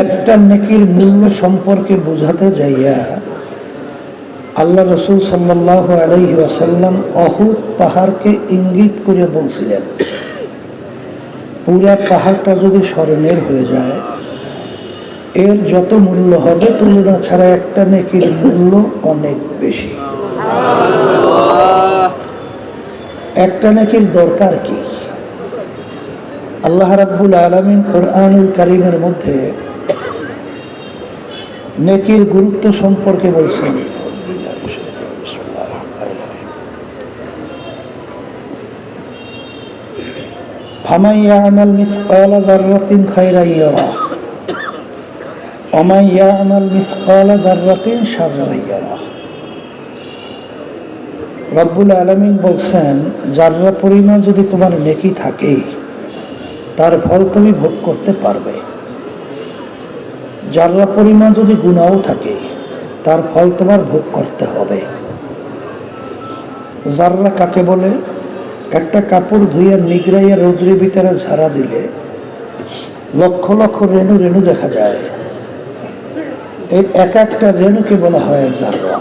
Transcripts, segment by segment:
একটা নেকির মূল্য সম্পর্কে বোঝাতে যাইয়া আল্লাহ রসুল সাল্লাল্লাহু আলাইহি ওয়াসাল্লাম অহুদ পাহাড়কে ইঙ্গিত করে বলছিলেন, পুরা পাহাড়টা যদি স্মরণের হয়ে যায় এর যত মূল্য হবে তুলনা ছাড়া একটা নেকির মূল্য অনেক বেশি। একটা নেকির দরকার কি? আল্লাহ রাব্বুল আলামিন কুরআনুল কারীমের মধ্যে নেকির গুরুত্ব সম্পর্কে বলছেন। ফামান ইয়া'মাল মিসকালা যাররাতিন খায়রান ইয়ারাহ ওয়া মান ইয়া'মাল মিসকালা যাররাতিন শাররান ইয়ারাহ। রব্বুল আলামিন বলছেন, যাররা পরিমাণ যদি তোমার নেকি থাকে তার ফল তুমি ভোগ করতে পারবে, যাররা পরিমাণ যদি গুনাহ থাকে তার ফল তোমার ভোগ করতে হবে। যাররা কাকে বলে? একটা কাপড় ধুইয়া নিগড়াইয়া রৌদ্রের ভিতরে ঝাড়া দিলে লক্ষ লক্ষ রেণু রেণু দেখা যায়। এই এক একটা রেণুকে বলা হয় যাররা।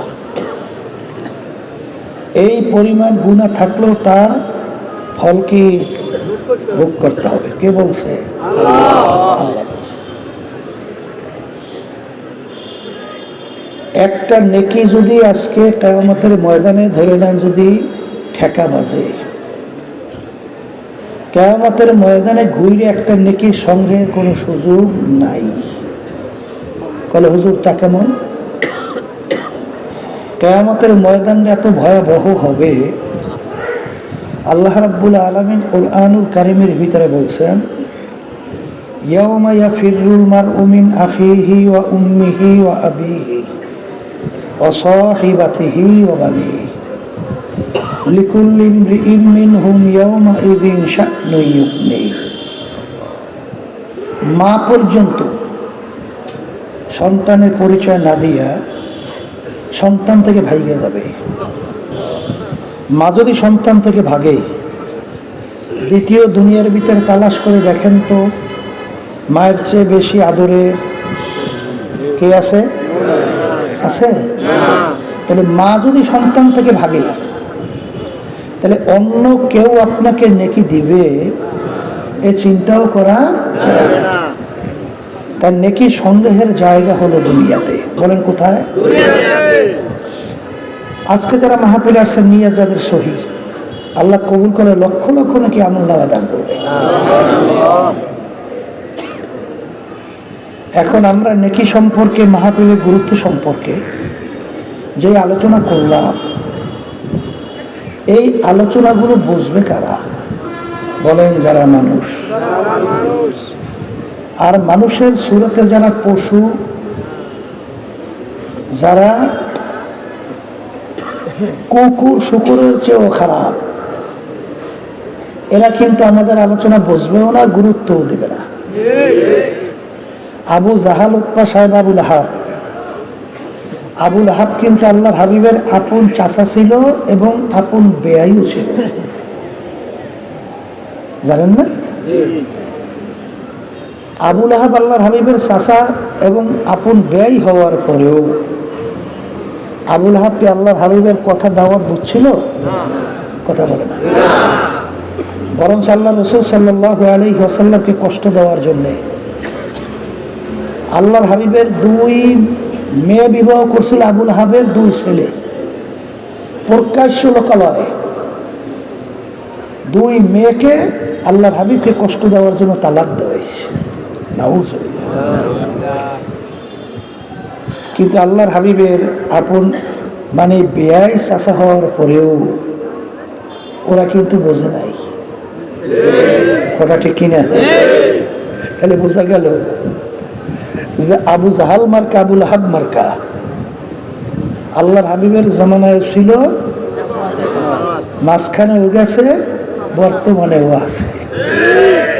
এই পরিমাণ গুনাহ থাকলেও তার ফল কি ভোগ করতে হবে? কে বলছে? আল্লাহ বলছে। একটা নেকি যদি আজকে কিয়ামতের ময়দানে ধরে নেন, যদি ঠেকা বাজে, কিয়ামতের ময়দানে ঘুরে একটা নেকি সংগ্রহের কোনো সুযোগ নাই। বলে হুজুর তা কেমন? কিয়ামতের ময়দানটা এত ভয়াবহ হবে, আল্লাহ রাব্বুল আলামিন কুরআনুল কারীমের ভিতরে বলছেন, ইয়াওমা ইয়াফিরুল মারউ মিন আখিহি ওয়া উম্মিহি ওয়া আবিহি ওয়া সাহিবাতিহি ওয়া বানিহি লিকুল্লি ইমরিইন মিনহুম ইয়াওমা ইযিন শা'নুন ইউগনি। মা পর্যন্ত সন্তানের পরিচয় না দিয়া সন্তান থেকে ভাইগে যাবে। মা যদি সন্তান থেকে ভাগে, দ্বিতীয় দুনিয়ার ভিতরে তালাশ করে দেখেন তো মায়ের চেয়ে বেশি আদরে কে আছে? আছে? তাহলে মা যদি সন্তান থেকে ভাগে, তাহলে অন্য কেউ আপনাকে নেকি দিবে এ চিন্তাও করা যায় না। তার নেকি সংগ্রহের জায়গা হলো দুনিয়াতে। বলেন কোথায়? আজকে যারা মাহফিলে আসছেন নিয়ে যাদের সহি, আল্লাহ কবুল করে লক্ষ লক্ষ নাকি আমলনামা দান করবে। এখন আমরা নেকি সম্পর্কে, মাহফিলের গুরুত্ব সম্পর্কে যে আলোচনা করলাম, এই আলোচনাগুলো বুঝবে কারা? বলেন যারা মানুষ। আর মানুষের সুরতে যারা পশু, যারা কুকুর শুকুরের চেয়েও খারাপ, এরা কিন্তু আমাদের আলোচনা বুঝবেও না, গুরুত্বও দেবে না। আবু জাহাল উৎপা সাহেব আবুল আহাব, আবুল আহাব কিন্তু আল্লাহর হাবিবের আপন চাচা ছিল এবং আপন বেয়াইও ছিল, জানেন না? আবুল আহাব আল্লাহর হাবিবের চাচা এবং আপন বেয়াই হওয়ার পরেও আবুল আহাব কি আল্লাহর হাবিবের কথা দাওয়াত বুঝছিল? কথা বলে না। বরং আল্লাহ রাসূল সাল্লাল্লাহু আলাইহি ওয়াসাল্লামকে কষ্ট দেওয়ার জন্যে আল্লাহর হাবিবের দুই মেয়ে বিবাহ করছিল আবুল আহাবের দুই ছেলে, প্রকাশ্য লোকালয়ে দুই মেয়েকে আল্লাহর হাবিবকে কষ্ট দেওয়ার জন্য তালাক দেওয়াইছে। নাউজুবিল্লাহ। কিন্তু আল্লাহর হাবিবের আপন মানে বেয়াই চাচা হওয়ার পরেও ওরা কিন্তু বোঝে নাই। কথা ঠিক কিনা? তাহলে বোঝা গেল যে আবু জাহাল মার্কা আবুল আহাব মার্কা আল্লাহর হাবিবের জামানায় ছিল, মাঝখানেও গেছে, বর্তমানেও আছে,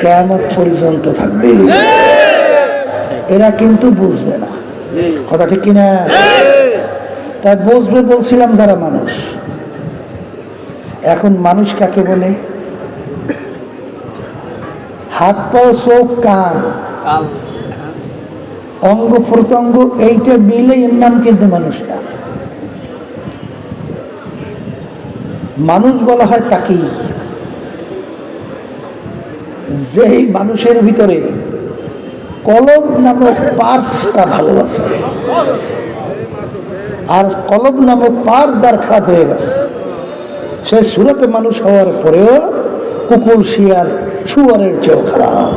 কিয়ামত পর্যন্ত থাকবে। এরা কিন্তু বুঝবে না। কথা ঠিক কিনা? তাই বুঝবে বলছিলাম যারা মানুষ। এখন মানুষ কাকে বলে? হাত পা চোখ কান অঙ্গ প্রত্যঙ্গ এইটা মিলে এর নাম কিন্তু মানুষ না। মানুষ বলা হয় তাকেই যেই মানুষের ভিতরে কলব নামক পার্সটা ভালোবাসে, আর কলব নামক পার্স যার খারাপ হয়ে গেছে, সে সুরতে মানুষ হওয়ার পরেও কুকুর শিয়াল শুয়ারের চেয়েও খারাপ।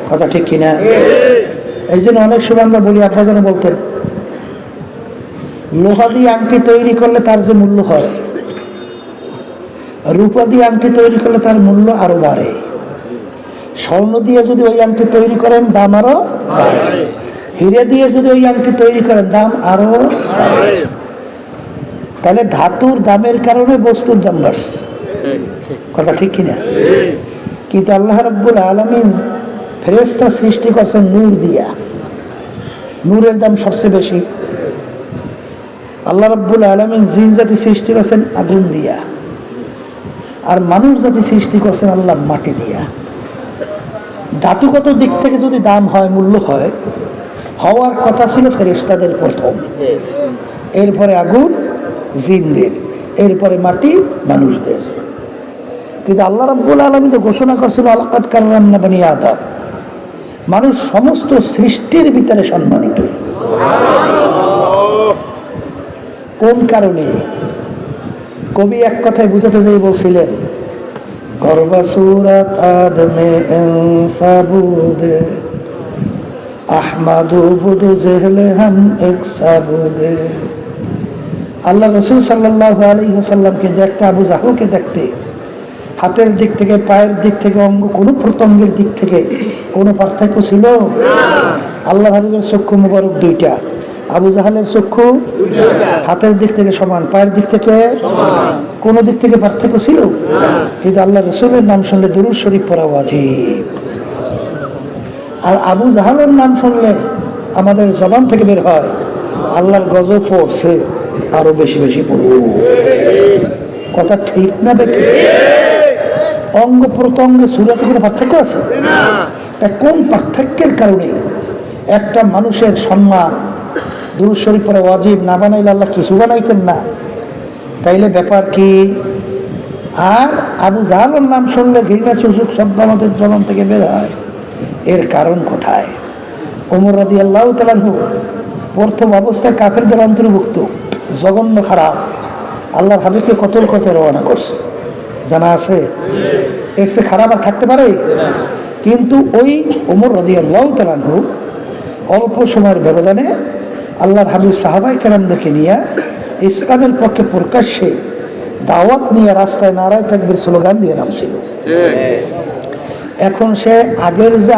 কথা ঠিক কিনা? এই জন্য অনেক সময় আমরা বলি, আপনারা যেন বলতেন, লোহা দিয়ে আংটি তৈরি করলে তার যে মূল্য হয়, রূপা দিয়ে আংটি তৈরি করলে তার মূল্য আরো বাড়ে। স্বর্ণ দিয়ে যদি ওই আংটি তৈরি করেন দাম আরো বাড়ে, হিরে দিয়ে যদি ওই আংটি তৈরি করেন দাম আরো বাড়ে। তাহলে ধাতুর দামের কারণে বস্তুর দাম বাড়ছে। কথা ঠিক কিনা? কিন্তু আল্লাহ রাব্বুল আলামিন ফেরেশতা সৃষ্টি করছেন নূর দিয়া, নূরের দাম সবচেয়ে বেশি। আল্লাহ রাব্বুল আলামিন জিন জাতি সৃষ্টি করছেন আগুন দিয়া, আর মানুষ জাতি সৃষ্টি করছেন আল্লাহ মাটি দিয়া। ধাতুগত দিক থেকে যদি দাম হয়, মূল্য হয়, হওয়ার কথা ছিল ফেরেশতাদের প্রথম, এরপরে আগুন জিনদের, এরপরে মাটি মানুষদের। কিন্তু আল্লাহ রাব্বুল আলামিন তো ঘোষণা করছিল আলাকাত কাররামনা বনি আদম, মানুষ সমস্ত সৃষ্টির ভিতরে সম্মানিত। কোন কারণে? কবি এক কথায় বুঝাতে যেয়ে বলছিলেন, গর্বা সুরাত আদমে ইনসাবুদে আহমাদু বুদু জেহলে হাম এক সাবুদে। আল্লাহ রাসূল সাল্লাল্লাহু আলাইহি ওয়াসাল্লামকে দেখতে, আবু জাহলকে দেখতে, হাতের দিক থেকে, পায়ের দিক থেকে, অঙ্গ কোনো প্রত্যঙ্গের দিক থেকে কোনো পার্থক্য ছিল? আল্লাহ হাবিবের চক্ষু মুবারক দুইটা, আবু জাহালের চক্ষু হাতের দিক থেকে সমান, পায়ের দিক থেকে কোনো দিক থেকে পার্থক্য ছিল? কিন্তু আল্লাহ রাসূলের নাম শুনলে দুরূদ শরীফ পড়া ওয়াজিব, আর আবু জাহালের নাম শুনলে আমাদের জবান থেকে বের হয় আল্লাহর গজব পড়ছে, আরো বেশি বেশি পড়ব। কথা ঠিক না বেঠিক? অঙ্গ প্রত্যঙ্গে সূরাতে কোনো পার্থক্য আছে? তাই কোন পার্থক্যের কারণে একটা মানুষের সম্মান দুরূদ শরীফ পড়া ওয়াজিব? না বানাইলে আল্লাহ কিছু বানাইতেন না। তাইলে ব্যাপার কি? আর আবু জাহালের নাম শুনলে ঘৃণা চুচুক শব্দ আমাদের জবান থেকে বের হয়, এর কারণ কোথায়? ওমর রাদিয়াল্লাহু তাআলা আনহু প্রথম অবস্থায় কাফেরদের অন্তর্ভুক্ত, জঘন্য খারাপ, আল্লাহর হাবিবকে কতল করতে রওনা করছে, জানা আছে? এর চেয়ে খারাপ আর থাকতে পারে? কিন্তু ওই ওমর রাদিয়াল্লাহু তাআলা আনহু অল্প সময়ের ব্যবধানে আল্লাহর হাবিব সাহাবায়ে কেরামদেরকে নিয়ে ইসলামের পক্ষে প্রকাশ্যে দাওয়াত নিয়ে রাস্তায় নারায়ে তাকবীর স্লোগান দিয়ে নামছিল। এখন সে আগের যে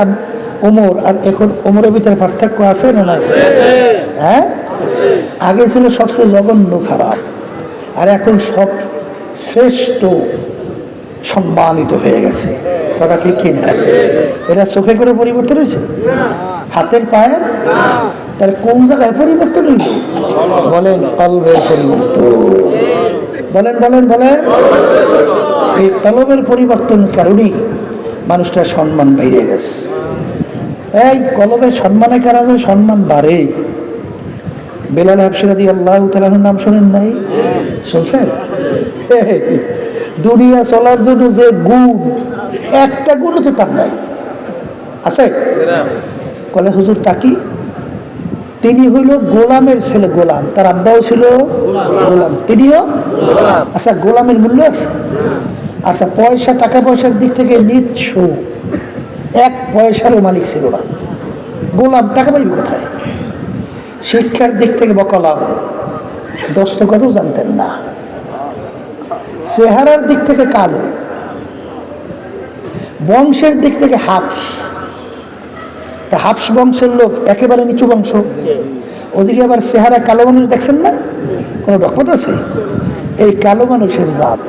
ওমর আর এখন ওমরের ভিতরে পার্থক্য আছে না নাই? হ্যাঁ, আগে ছিল সবচেয়ে জঘন্য খারাপ, আর এখন সব শ্রেষ্ঠ সম্মানিত হয়ে গেছে। কথা ঠিক কিনা? এটা চোখে করে পরিবর্তন হয়েছে, হাতের পায়ে? তাহলে কোন জায়গায় পরিবর্তন হইল? বলেন, কলবের পরিবর্তন। বলেন বলেন বলেন। এই কলবের পরিবর্তনের কারণেই মানুষটার সম্মান বেড়ে গেছে। এই কলবের সম্মানের কারণে সম্মান বাড়ে। বেলাল হাবশী রাদিয়াল্লাহু তাআলা আনহুর নাম শোনেন নাই? শুনছেন? দুনিয়া চলার জন্য যে গুণ, একটা গুণও তো তার নাই, আছে? কলে হুজুর তাকি, তিনি হইল গোলামের ছেলে, গোলাম, তার আব্বাও ছিল গোলাম, তিনিও। আচ্ছা, গোলামের মূল্য আছে? আচ্ছা, পয়সা, টাকা পয়সার দিক থেকে নিচ্ছ, এক পয়সারও মালিক ছিল না, গোলাম, টাকা পাইবে কোথায়? শিক্ষার দিক থেকে বকলাম, দস্তখতও জানতেন না, চেহারার দিক থেকে কালো, বংশের দিক থেকে হাফস, তা হাফস বংশের লোক একেবারে নিচু বংশ, ওদিকে আবার চেহারা কালো মানুষ দেখছেন না, কোনো ডকপত আছে? এই কালো মানুষের জাত,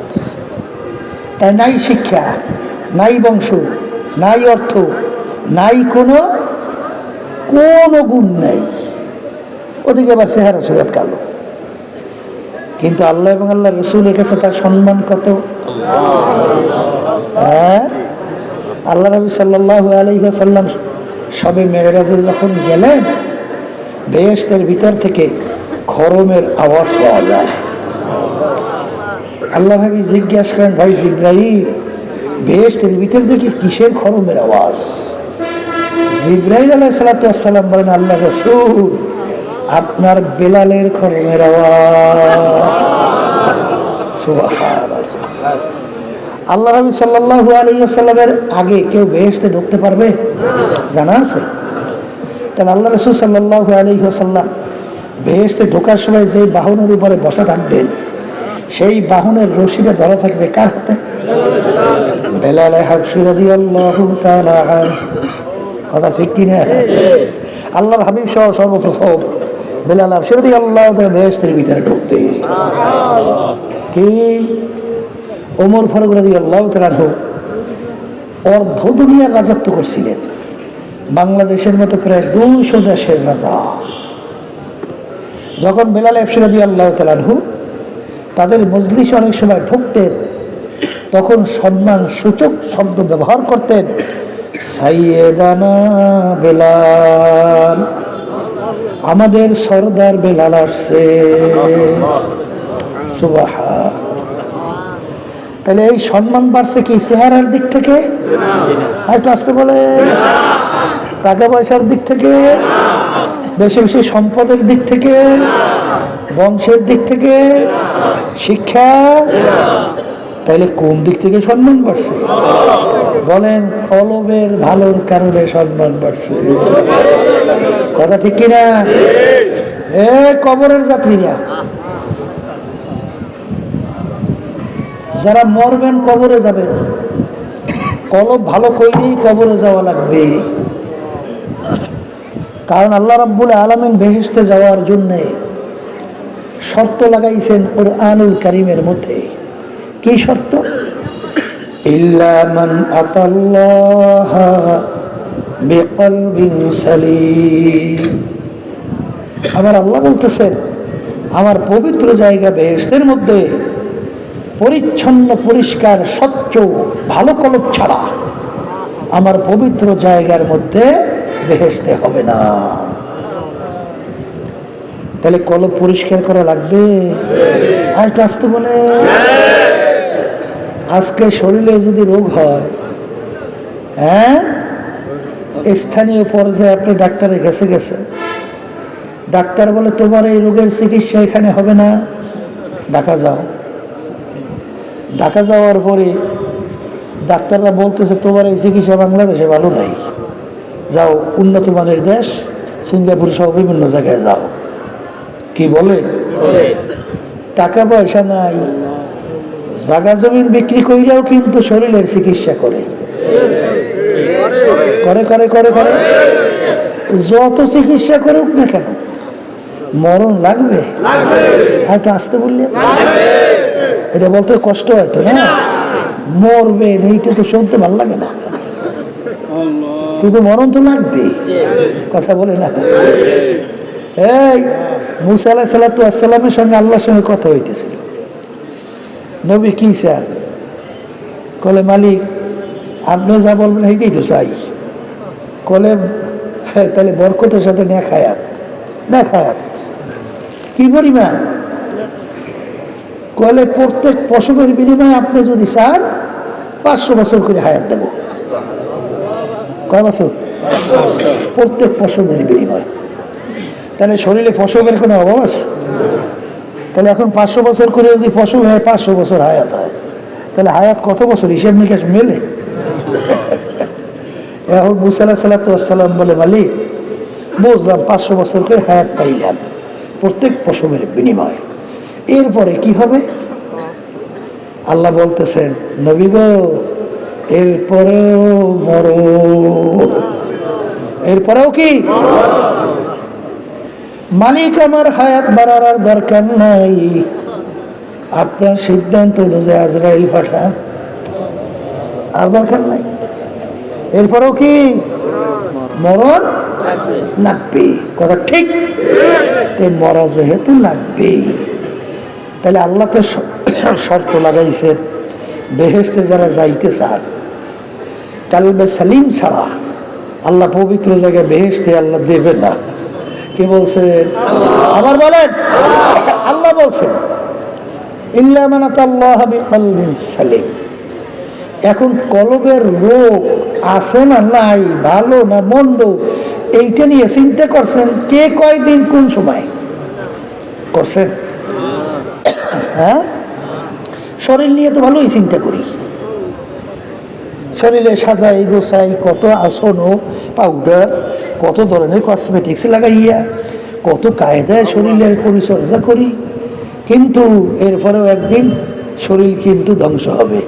তাই নাই শিক্ষা, নাই বংশ, নাই অর্থ, নাই কোনো গুণ নাই, ওদিকে আবার চেহারা সুরাত কালো। কিন্তু আল্লাহ এবং আল্লাহ রসুলের কাছে তার সম্মান কত! হ্যাঁ, আল্লাহ নবী সাল্লাল্লাহু আলাইহি ওয়াসাল্লাম সবে মেরাজে যখন গেলেন বেহেশতের ভিতর থেকে খরমের আওয়াজ পাওয়া যায়। আল্লাহ নবী জিজ্ঞাসা করেন, ভাই জিব্রাইল, বেহেশতের ভিতর থেকে কিসের খরমের আওয়াজ? জিব্রাইল আলাইহিস সালাতু ওয়াস সালাম বলেন, আল্লাহ রাসূল, আপনার বেলালের খরমের আওয়াজ। সুবহানাল্লাহ। আল্লাহ নবী সাল্লাল্লাহু আলাইহি ওয়াসাল্লামের আগে কেউ বেহেশতে ঢুকতে পারবে? জানা আছে? তাহলে আল্লাহ রাসূল সাল্লাল্লাহু আলাইহি ওয়াসাল্লাম বেহেশতে ঢোকার সময় যে বাহনের উপরে বসা থাকবেন, সেই বাহনের রশিটা ধরা থাকবে কার হাতে? বেলাল হাবশী রাদিয়াল্লাহু তাআলা আনহু। কথা ঠিক কিনা? আল্লাহর হাবিব সহ সর্বপ্রথম বেলাল হাবশী রাদিয়াল্লাহু তাআলা বেহেশতের ভিতরে ঢুকতে কি ওমর ফারুক রাদিয়াল্লাহু তাআলা আনহু অর্ধ দুনিয়ার রাজত্ব করছিলেন, বাংলাদেশের মতো প্রায় 200 দেশের রাজা। যখন বেলাল হাবশী রাদিয়াল্লাহু তাআলা আনহু তাদের মজলিসে অনেক সময় ঢুকতেন, তখন সম্মান সূচক শব্দ ব্যবহার করতেন, সাইয়েদানা বেলাল, আমাদের সরদার বেলাল আসছে। সুবহানাল্লাহ। তাহলে এই সম্মান বাড়ছে কি চেহারার দিক থেকে? একটু আসতে বলে। টাকা পয়সার দিক থেকে? বেশি বেশি সম্পদের দিক থেকে? বংশের দিক থেকে? শিক্ষা? তাইলে কোন দিক থেকে সম্মান বাড়ছে? বলেন, কলবের ভালোর কারণে সম্মান বাড়ছে। কথা ঠিক কিনা? এ কবরের যাত্রীরা যারা মরবেন, কবরে যাবেন, কলব ভালো কইলেই কবরে যাওয়া লাগবে। কারণ আল্লাহ রাব্বুল আলামিন বেহেশতে যাওয়ার জন্যে শর্ত লাগাইছেন কুরআনুল কারীমের মধ্যে। কি শর্ত? ইল্লা মান আতাল্লাহা বিকলবিন সালিম। আমার আল্লাহ বলতেছেন, আমার পবিত্র জায়গা বেহেশতের মধ্যে পরিচ্ছন্ন, পরিষ্কার, স্বচ্ছ, ভালো কলব ছাড়া আমার পবিত্র জায়গার মধ্যে বেহেশতে হবে না। তাহলে কলব পরিষ্কার করা লাগবে। আর একটু আসতে বলে। আজকে শরীরে যদি রোগ হয়, হ্যাঁ, স্থানীয় পর্যায়ে আপনি ডাক্তারের কাছে গেছেন, ডাক্তার বলে তোমার এই রোগের চিকিৎসা এখানে হবে না, ঢাকা যাও। ঢাকা যাওয়ার পরে ডাক্তাররা বলতেছে তোমার এই চিকিৎসা বাংলাদেশে ভালো নাই, যাও উন্নত মানের দেশ সিঙ্গাপুর সহ বিভিন্ন জায়গায় যাও। কি বলে? টাকা পয়সা নাই, জায়গা জমিন বিক্রি কইরাও কিন্তু শরীরের চিকিৎসা করে করে করে করে করে যত চিকিৎসা করুক না কেন, মরণ লাগবে। আর একটু আসতে বললে, এটা বলতে কষ্ট হয়তো না, মরবে এইটা তো শুনতে ভালো লাগে না, কিন্তু মরণ তো লাগবে। কথা বলে না? এই মুসা আলাইহিস সালাতু ওয়াস সালামের সঙ্গে আল্লাহর সঙ্গে কথা হইতেছিল। নবী কি চান? কলে মালিক আপনি যা বলবেন এইটাই তো চাই। কলে হ্যাঁ, তাহলে বরকতের সাথে নেক হায়াত। নেক হায়াত কি পরিমাণ? কলে প্রত্যেক পশমের বিনিময়ে আপনি যদি চান 500 বছর করে হায়াত দেব। কয় বছর? প্রত্যেক পশমের বিনিময়ে। তাহলে শরীরে পশমের কোনো অভাব আছে? তাহলে এখন 500 বছর করে যদি পশম হয়, 500 বছর হায়াত হয়, তাহলে হায়াত কত বছর? হিসেব নিকাশ মেলে? এখন মুসা আলাইহিস সালাতু ওয়াস সালাম বলে, মালিক বুঝলাম 500 বছর করে হায়াত পাইলাম প্রত্যেক পশমের বিনিময়ে, এরপরে কি হবে? আল্লাহ বলতেছেন, নবী গো, এরপরেও মরণ। এরপরেও কি? মালিক আমার হায়াত বাড়ার আর দরকার নাই, আপনার সিদ্ধান্ত অনুযায়ী আজরাইল পাঠান, আর দরকার নাই। এরপরেও কি? মরণ লাগবে। কথা ঠিক? মরা যেহেতু লাগবেই, তাহলে আল্লাহ তো শর্ত লাগাইছে, বেহেশতে যারা যাইতে চান কালবে সালিম ছাড়া আল্লাহ পবিত্র জায়গায় বেহেশতে আল্লাহ দেবে না। কি বলছেন? আবার বলেন, আল্লাহ বলছেন ইল্লা মান আতাল্লাহ বিকলবিন সালিম। এখন কলবের রোগ আছে না নাই, ভালো না মন্দ, এইটা নিয়ে চিন্তা করছেন কে কয়দিন কোন সময় করছেন? হ্যাঁ, শরীর নিয়ে তো ভালোই চিন্তা করি, শরীরে সাজাই গোছাই, কত আসন ও পাউডার, কত ধরনের কসমেটিক্স লাগাইয়া, কত কায়দায় শরীরের পরিচর্যা করি, কিন্তু এরপরেও একদিন শরীর কিন্তু ধ্বংস হবে।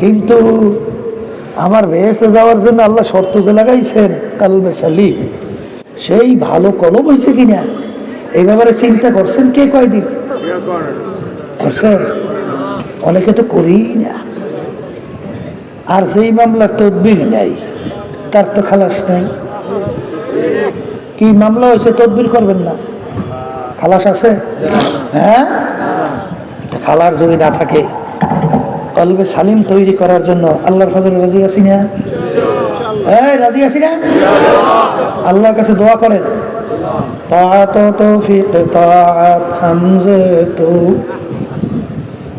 কিন্তু আমার বেহেশতে যাওয়ার জন্য আল্লাহ শর্ত যে লাগাইছেন কালবে সালিম, সেই ভালো কলব হয়েছে কিনা এই ব্যাপারে চিন্তা করছেন কে কয়দিন করছেন? অনেকে তো করি না। আর সেই মামলার তদবির নাই, তার তো খালাস নাই। কি মামলা হয়েছে তদবির করবেন না, খালাস আছে? হ্যাঁ, খালার যদি না থাকে কলবে সালিম তৈরি করার জন্য আল্লাহর ফজলে রাজি আছি না? রাজি আছি না? আল্লাহর কাছে দোয়া করেন, তাআত তৌফিক তাআত হামজাতু,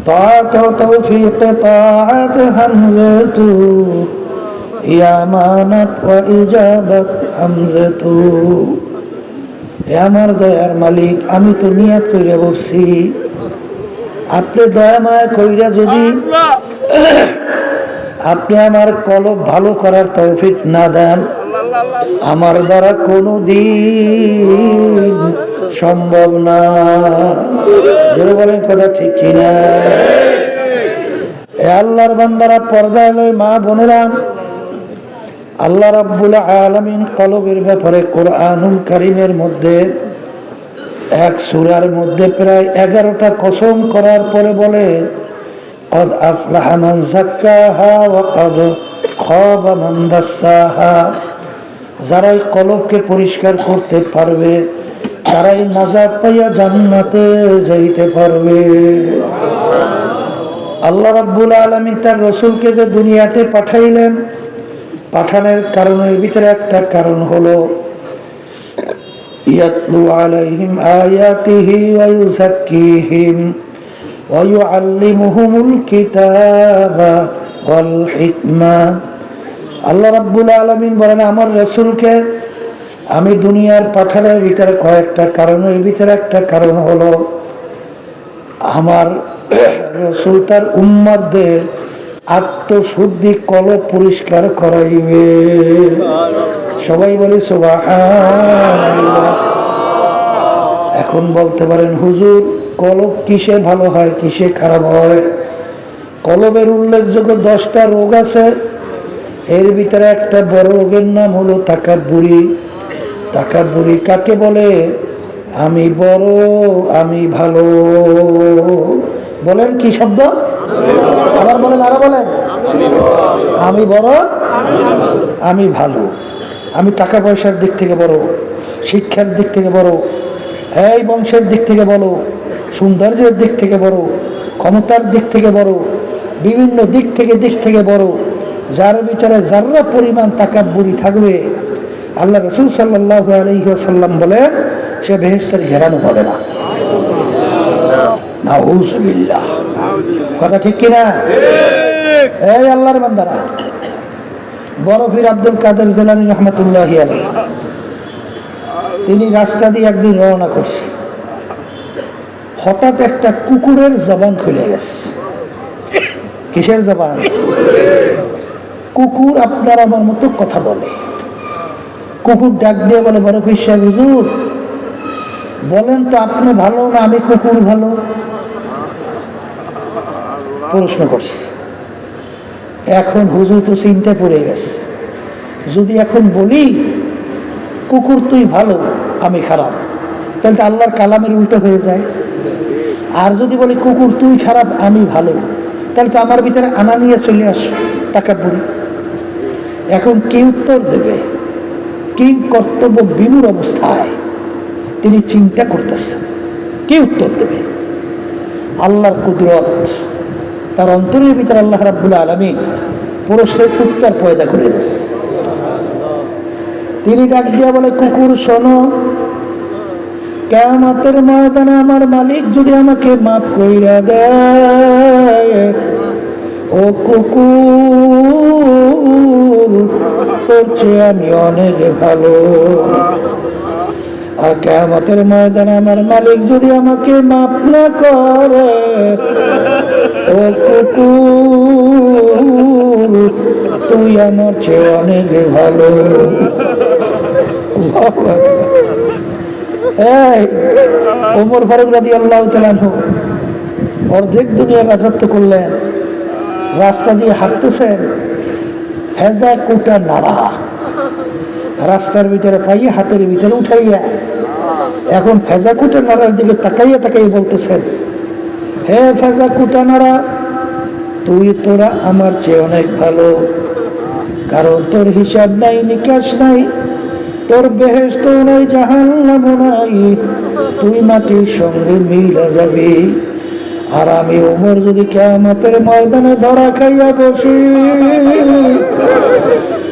তাআত তৌফিক তাআত হামজাতু, ইয়ামানাত ওয়া ইজাবাত হামজাতু। হে আমার দয়ার মালিক, আমি তো নিয়াত কইরা বসছি, আপনি দয়া মায়া কইরা যদি আপনি আমার কলব ভালো করার তৌফিক না দেন, আমার দ্বারা কোনো দিন সম্ভব না। জোরে বলেন কথা ঠিক কিনা? এ আল্লাহর বান্দারা, পর্দায় মা বোনেরা, আল্লাহ রাব্বুল আলামিন কলবের ব্যাপারে কোরআনুল কারীমের মধ্যে এক সূরার মধ্যে প্রায় 11টা কসম করার পরে বলে قد أفلح من زكاها وقد خاب من دساها। যারাই কলবকে পরিষ্কার করতে পারবে তারাই নাজাত পাইয়া জান্নাতে যাইতে পারবে। আল্লাহ রাব্বুল আলামিন তার রাসূলকে যে দুনিয়াতে পাঠাইলেন, পাঠানোর কারণের ভিতরে একটা কারণ হলো ইয়াতলু আলাইহিম আয়াতিহি ওয়া ইউযাক্কিহিম ওয়া ইউআল্লিমুহুমুল কিতাবা ওয়াল হিকমা। আল্লাহ রাব্বুল আলামিন বলেন আমার রাসূলকে আমি দুনিয়ার পাঠানোর ভিতরে কয়েকটা কারণের ভিতরে একটা কারণ হলো আমার রাসূল তার উম্মতদের আত্মশুদ্ধি কলব পরিষ্কার করাইবে। সবাই বলে সুবহানাল্লাহ। এখন বলতে পারেন হুজুর কলব কিসে ভালো হয় কিসে খারাপ হয়? কলবের উল্লেখযোগ্য 10টা রোগ আছে, এর ভিতরে একটা বড় রোগের নাম হলো তাকাব্বুরি। তাকাব্বুরি কাকে বলে? আমি বড়, আমি ভালো। বলেন কি শব্দ? আবার বলেন, আরো বলেন। আমি বড়, আমি ভালো। আমি টাকা পয়সার দিক থেকে বড়, শিক্ষার দিক থেকে বড়, এই বংশের দিক থেকে বড়, সৌন্দর্যের দিক থেকে বড়, ক্ষমতার দিক থেকে বড়, বিভিন্ন দিক থেকে বড়। যার ভিতরে যারা পরিমাণ তাকাব্বুরি থাকবে, আল্লাহ রাসূল সাল্লাল্লাহু আলাইহি ওয়াসাল্লাম বলেন সে বেহেশতের ঘেরানো পাবে না। নাউযুবিল্লাহ। কথা ঠিক কিনা? এই আল্লাহর বান্দারা, বড় পীর আব্দুল কাদের জিলানী রাহমাতুল্লাহি আলাইহি তিনি রাস্তা দিয়ে একদিন রওনা করছে, হঠাৎ একটা কুকুরের জবান খুলে গেছে। কিসের জবান? কুকুর আপনার আমার মতো কথা বলে। কুকুর ডাক দিয়ে বলে, বড় পীর সাহেব হুজুর বলেন তো আপনি ভালো না আমি কুকুর ভালো? প্রশ্ন করছে। এখন হুজুর তো চিন্তা পড়ে গেছে, যদি এখন বলি কুকুর তুই ভালো আমি খারাপ, তাহলে তো আল্লাহর কালামের উল্টো হয়ে যায়। আর যদি বলি কুকুর তুই খারাপ আমি ভালো, তাহলে তো আমার ভিতরে আনা নিয়ে চলে আস তাকাব্বুরি। এখন কি উত্তর দেবে? কি কর্তব্য বিমূঢ় অবস্থায় তিনি চিন্তা করতেছেন, কি উত্তর দেবে? আল্লাহর কুদরত, তার অন্তরের ভিতরে আল্লাহ রাব্বুল আলামিন প্রশ্নের উত্তর পয়দা করে দিয়েছে। তিনি ডাক দিয়া বলে, কুকুর শোনো, কিয়ামতের ময়দানে আমার মালিক যদি আমাকে মাফ কইরা দেয়, ও কুকুর, তোর চেয়ে আমি অনেক ভালো। আর কিয়ামতের ময়দানে আমার মালিক যদি আমাকে মাফ না করে, ও কুকুর, তুই আমার চেয়ে অনেক ভালো। ওমর ফারুক রাদিয়াল্লাহু তাআলা আনহু অর্ধেক দুনিয়ার রাজত্ব করলেন, রাস্তা দিয়ে হাঁটতেছেন, হেজা কুটা নাড়া রাস্তার ভিতরে পাইয়ে হাতের ভিতরে উঠাইয়া, এখন ফেজা কুটা নাড়ার দিকে তাকাইয়া তাকাইয়া বলতেছেন, হে ফেজা কুটা নাড়া, তোরা আমার চেয়ে অনেক ভালো, কারণ তোর হিসাব নাই, নিকাশ নাই, তোর বেহেশত নাই, জাহান্নাম নাই, তুই মাটির সঙ্গে মিলা যাবি। আর আমি ওমর যদি কিয়ামতের ময়দানে ধরা খাইয়া বসি,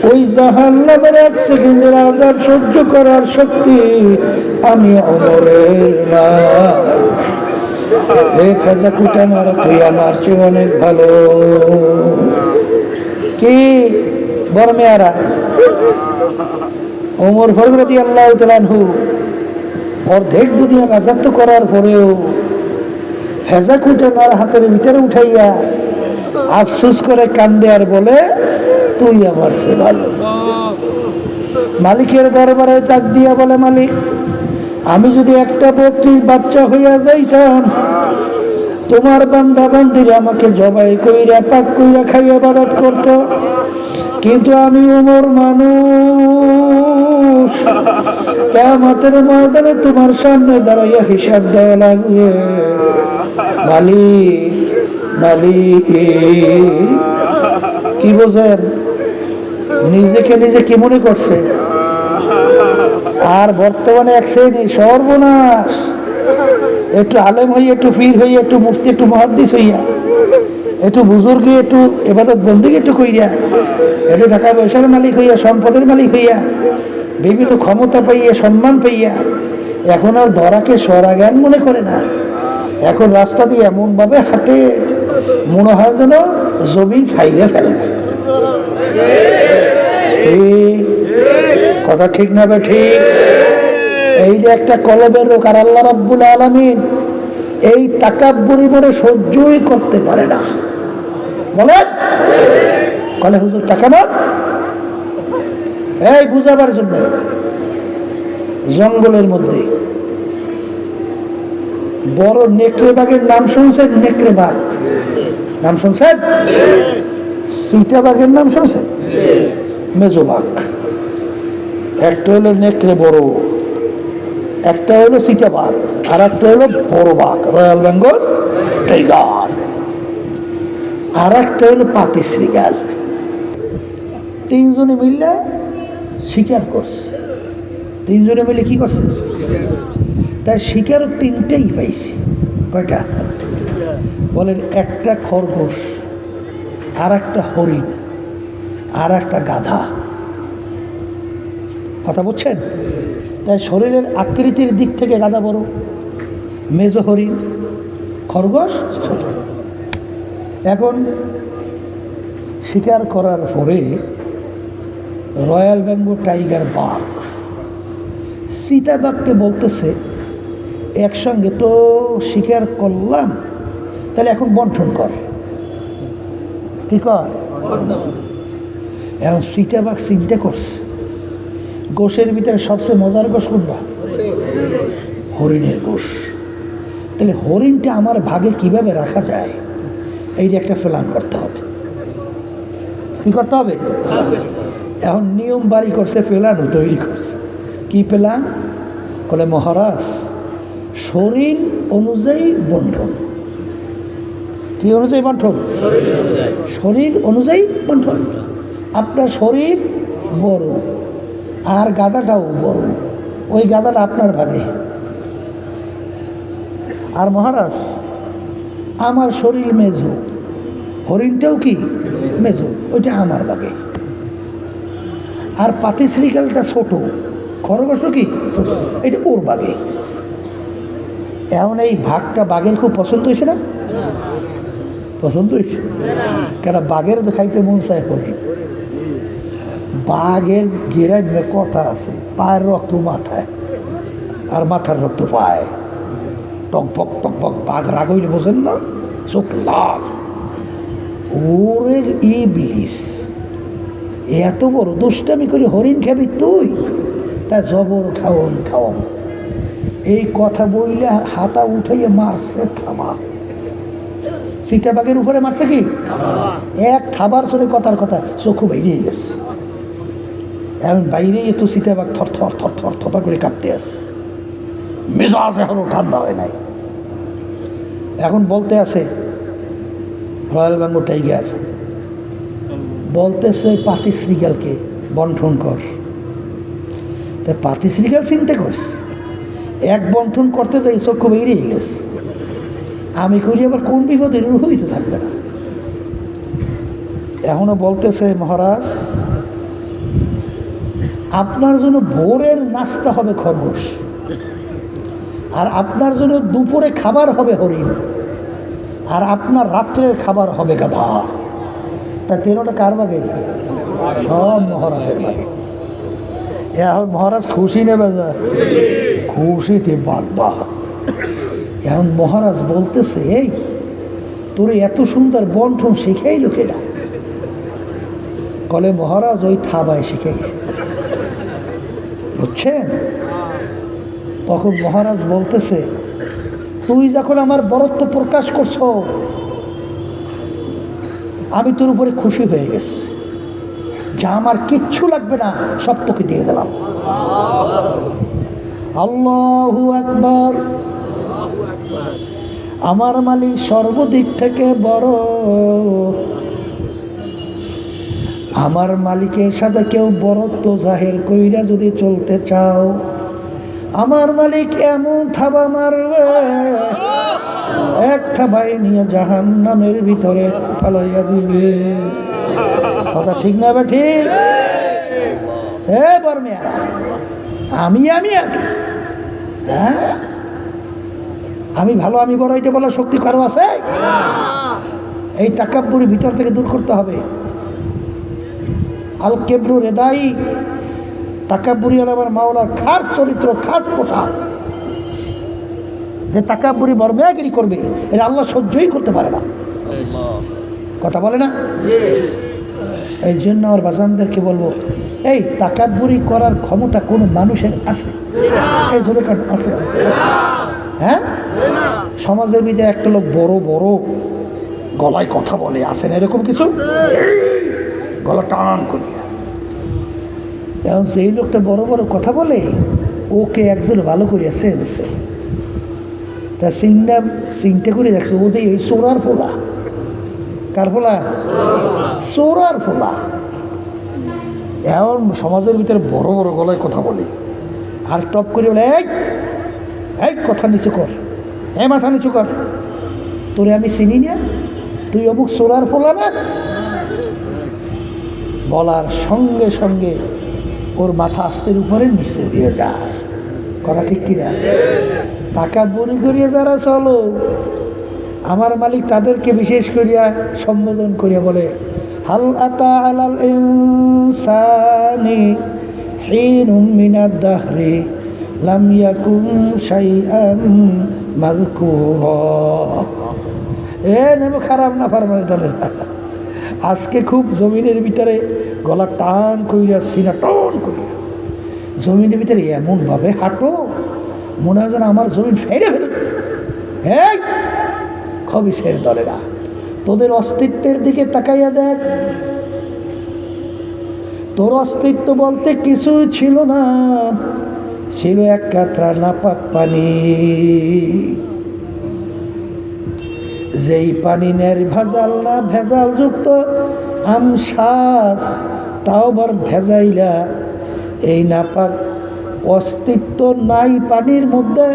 ওই জাহান্নামের এক সেকেন্ডের আযাব সহ্য করার শক্তি আমি ওমরের না। হে ফেজা কুটা মারা, তুই আমার চেয়ে অনেক ভালো। কি বর্মেয়ারা, ওমর ফারুক রাদিয়াল্লাহু তাআলা আনহু অর্ধেক দুনিয়া রাজত্ব করার পরেও ফেজা কুটা নার হাতের ভিতরে উঠাইয়া আফসোস করে কান্দে আর বলে, তুই আমার চেয়ে ভালো। মালিকের দরবারে ডাক দিয়া বলে, মালিক, আমি যদি একটা বকরির বাচ্চা হইয়া যাইতাম, তোমার বান্দা বান্দিরা আমাকে জবাই কইরা পাক কইরা খাইয়া ইবাদত করত, কিন্তু আমি ওমর মানুষ, কিয়ামতের ময়দানে তোমার সামনে দাঁড়াইয়া হিসাব দেওয়া লাগবে। মালিক, মালিক, কি বোঝেন? নিজেকে নিজে কি মনে করছে? আর বর্তমানে এক শ্রেণী সর্বনাশ, একটু আলেম হইয়া, একটু পীর হইয়া, একটু মুফতি, একটু মুহাদ্দিস হইয়া, একটু বুজুর্গি, একটু ইবাদত বন্দেগী একটু কইরা, একটু টাকা পয়সার মালিক হইয়া, সম্পদের মালিক হইয়া, বিভিন্ন ক্ষমতা পাইয়া, সম্মান পাইয়া, এখন আর ধরাকে সরা জ্ঞান মনে করে না। এখন রাস্তা দিয়ে এমন ভাবে হাঁটে, মনে হয় যেন জমিন খাইরে ফেলবে। কথা ঠিক না বে ঠিক? এই যে একটা কলবের রোগ, আর আল্লাহ রাব্বুল আলামিন এই তাকাব্বুরি মনে সহ্যই করতে পারে না। বলে কলে হুজুর তাকাবার, এই বুঝাবার জন্য জঙ্গলের মধ্যে বড় নেকড়ে বাঘের নাম শুনছেন? নেকড়ে বাঘ নাম শুনছেন? চিতা বাঘের নাম শুনছেন? মেজো বাঘ। একটা হলো নেকড়ে বড়, একটা হলো চিতা বাঘ, আর একটা হলো বড় বাঘ, রয়্যাল বেঙ্গল টাইগার, আর একটা হলো পাতি শ্রীগাল। তিনজনে মিললে শিকার করছে। তিনজনে মিলে কি করছে? তাই শিকারও তিনটেই পাইছে। কয়টা? বলেন, একটা খরগোশ, আর একটা হরিণ, আর একটা গাধা। কথা বুঝছেন? তাই শরীরের আকৃতির দিক থেকে গাধা বড়, মেজো হরিণ, খরগোশ ছোট। এখন শিকার করার পরে রয়্যাল বেঙ্গল টাইগার বাঘ চিতা বাঘকে বলতেছে, একসঙ্গে তো শিকার করলাম, তাহলে এখন বন্টন কর। কি কর? এখন চিতা বাঘ চিন্তা করছে, গোশের ভিতরে সবচেয়ে মজার গোশ কোনটা? হরিণের গোশ। তাহলে হরিণটা আমার ভাগে কিভাবে রাখা যায়, এই যে একটা প্ল্যান করতে হবে। কি করতে হবে? এখন নিয়ম বাড়ি করছে, প্ল্যানও তৈরি করছে। কি প্ল্যান? বলে, মহারাজ, শরীর অনুযায়ী বন্টন। কি অনুযায়ী বন্টন? শরীর অনুযায়ী বন্টন। আপনার শরীর বড়, আর গাদাটাও বড়, ওই গাদাটা আপনার ভাগে। আর মহারাজ, আমার শরীর মেজো, হরিণটাও কি মেজো, ওইটা আমার ভাগে। আর পাতি শ্রীকালটা ছোট, খরগোশ কি ছোট, এটা ওর বাঘে। এখন এই ভাগটা বাঘের খুব পছন্দ হয়েছে না? পছন্দ হয়েছে, কেন বাঘের তো খাইতে মন চায় হরিণ। বাঘের গেরায় কথা আছে, পায়ের রক্ত মাথায় আর মাথার রক্ত পায়, টকবক টকবক। বাঘ রাগ হইলে বোঝেন না, চোখ লাল। ওরে ইবলিস, এত বড় দুষ্টামি করে হরিণ খাবি তুই? তা জবর খাওয়ন খাওয়াম। এই কথা বইলে হাতা উঠাইয়ে মারছে থাবা। সীতাবাগের উপরে মারছে কি এক থাবার চলে, কথার কথা চোখু বাইরে গেছে। এখন বাইরে তো সীতাবাগ থর থর থর থর থর করে কাঁপতে আসে, মেজাজ এখনো ঠান্ডা হয় নাই। এখন বলতে আছে রয়্যাল বেঙ্গল টাইগার, বলতেছে পাতি শ্রীগালকে বন্টন কর। তাই পাতি শ্রীগাল চিন্তা করছে, এক বন্টন করতে যাই চক্ষু বেরিয়ে গেছে, আমি করি আবার কোন বিপদের হইতে থাকবে না। এখনো বলতেছে মহারাজ, আপনার জন্য ভোরের নাস্তা হবে খরগোশ, আর আপনার জন্য দুপুরে খাবার হবে হরিণ, আর আপনার রাত্রের খাবার হবে গাধা। তা 13টা কার বাগে? সব মহারাজের বাগে। এখন মহারাজ খুশি নেবে না, খুশিতে বাদ বাদ। এখন মহারাজ বলতেছে, এই তোর এত সুন্দর বন্টন শিখাইল কেনা? কলে মহারাজ ওই থাবায় শিখাইছে, বুঝছেন? তখন মহারাজ বলতেছে, তুই যখন আমার বরত্ব প্রকাশ করছো, আমি তোর উপরে খুশি হয়ে গেছি, যা আমার কিচ্ছু লাগবে না, সব তোকে দিয়ে দিলাম। আল্লাহু আকবার। আমার মালিক সর্বদিক থেকে বড়। আমার মালিকের সাথে কেউ বরত্ব জাহের কইরা যদি চলতে চাও, আমার মালিক এমন থাবা মারবে, এক থাবায় নিয়ে জাহান্নামের ভিতরে ফালাইয়া দিবে। কথা ঠিক না? বা ঠিক? হে বর্মিয়ারা, আমি আমি আমি হ্যাঁ, আমি ভালো, আমি বড়, এটা বলার শক্তি কারো আছে? এই তাকাব্বুরি ভিতর থেকে দূর করতে হবে। আল কেবরু রেদাই, তাকাব্বুরি হল আমার মাওলার খাস চরিত্র, খাস পোশাক। যে তাকাব্বুরি বর্মেয়াগিরি করবে, এটা আল্লাহ সহ্যই করতে পারে না। কথা বলে না? এই জন্য আমার বাজানদেরকে বলবো, এই তাকাব্বুরি করার ক্ষমতা কোনো মানুষের আছে? এই জন্য কারণ আছে, আছে। হ্যাঁ, সমাজের ভিতরে একটা লোক বড় বড় গলায় কথা বলে, আসে না এরকম কিছু? গলা টান করিয়া, এখন সেই লোকটা বড় বড় কথা বলে, ওকে একজন ভালো করিয়া চেয়েছে, তা চিন্তা করে দেখছে ওদের এই চোরার পোলা। কার পোলা? চোরার পোলা। এখন সমাজের ভিতরে বড় বড় গলায় কথা বলে, আর টপ করে বলে, এই এই কথা নিচু কর, হ্যাঁ মাথা নিচু কর, তোরে আমি চিনি না, তুই অমুক চোরার পোলা না? বলার সঙ্গে সঙ্গে ওর মাথা আস্তের উপরে নিচে দিয়ে যায়। কথা ঠিক কিনা? তাকাব্বুরি করিয়া যারা চলো, আমার মালিক তাদেরকে বিশেষ করিয়া সম্বোধন করিয়া বলে, হাল আতা আলাল ইনসানি হিনুম মিনাদ দাহরি লাম ইয়াকুন শাইআম মাযকুরা। এ নেমে খারাপ না ফারমানের দলের, আজকে খুব জমিনের ভিতরে গলা টান করিয়া, সিনা টান করিয়া জমিনের ভিতরে এমনভাবে হাঁটো, মনে হয় যেন আমার জমিন ফেরে ফেলবে। হ্যাঁ, খবিসের দলেরা, তোদের অস্তিত্বের দিকে তাকাইয়া দেখ। তোর অস্তিত্ব বলতে কিছু ছিল না, ছিল এক কাতরা নাপাক পানি। যেই পানি ভেজাল না, ভেজাল যুক্ত আমশ্বাস, তাও আবার ভেজাইলা। এই নাপাক অস্তিত্ব নাই পানির মধ্যে,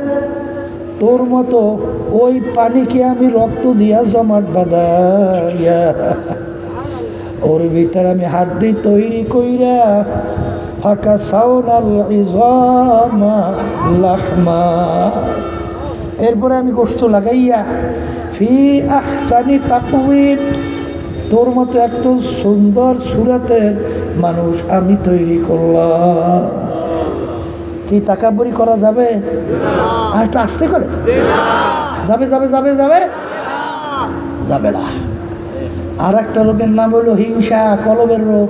তোর মতো ওই পানিকে আমি রক্ত দিয়া জমাট বাঁধাইয়া, ওর ভিতরে আমি হাড্ডি তৈরি কইরা ফাকাসাউনাল ইযামা লাহমা। এরপরে আমি গোশত লাগাইয়া ফি আহসানি তাকওয়িম, তোর মতো একটু সুন্দর সুরাতের মানুষ আমি তৈরি করলাম। কি তাকাব্বুরি করা যাবে? আর একটু আস্তে করে যাবে যাবে যাবে যাবে যাবে না। আর একটা রোগের নাম হলো হিংসা, কলবের রোগ।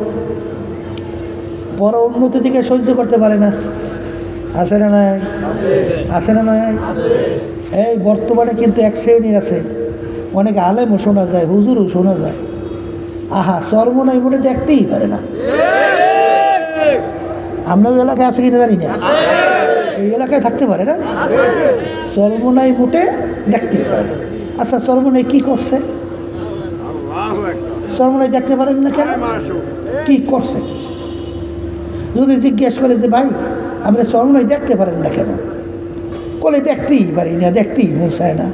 পর উন্নতি থেকে সহ্য করতে পারে না। আছে না নাই? আছে না নাই? এই বর্তমানে কিন্তু এক শ্রেণীর আছে, অনেক আলেমও শোনা যায়, হুজুরও শোনা যায়, আহা চর্মনাই মোটে দেখতেই পারে না। আমরা ওই এলাকায় আছে কিনা জানি না, এই এলাকায় থাকতে পারে না, চর্মনাই মোটে দেখতেই পারে না। আচ্ছা চর্মনাই কি করছে? চর্মনাই দেখতে পারেন না কেন? কি করছে? কি যদি জিজ্ঞেস করে যে ভাই আমরা চর্মনাই দেখতে পারেন না কেন, বলে দেখতেই পারি না, দেখতেই মন চায় না।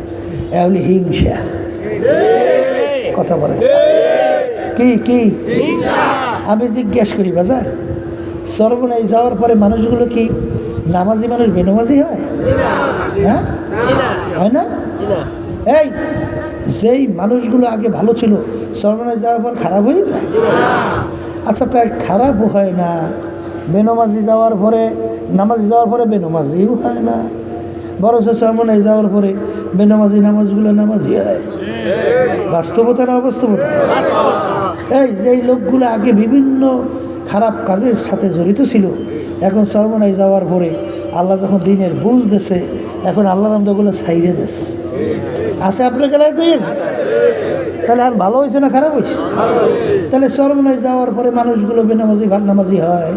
এহলে হিংসা। কথা বলে কি কি? আমি জিজ্ঞেস করি বাজার, চর্মনাই যাওয়ার পরে মানুষগুলো কি নামাজি মানুষ বেনামাজি হয়? হ্যাঁ, হয় না? এই যেই মানুষগুলো আগে ভালো ছিল চর্মনাই যাওয়ার পর খারাপ হয়ে যায়। আচ্ছা তাই খারাপ হয় না, বেনামাজি যাওয়ার পরে নামাজি যাওয়ার পরে বেনামাজিও হয় না, বরঞ্চ চর্মনাই যাওয়ার পরে বেনামাজি নামাজগুলো নামাজি হয়। বাস্তবতা না অবাস্তবতা? এই যেই লোকগুলো আগে বিভিন্ন খারাপ কাজের সাথে জড়িত ছিল, এখন চর্মনাই যাওয়ার পরে আল্লাহ যখন দিনের বুঝ দিয়েছে, এখন আল্লাহ নামগুলো ছাইড়ে দিয়েছে। আছে আপনার গেলায় তো? তাহলে আর ভালো হয়েছে না খারাপ হয়েছে? তাহলে চর্মনাই যাওয়ার পরে মানুষগুলো বেনামাজি নামাজি হয়।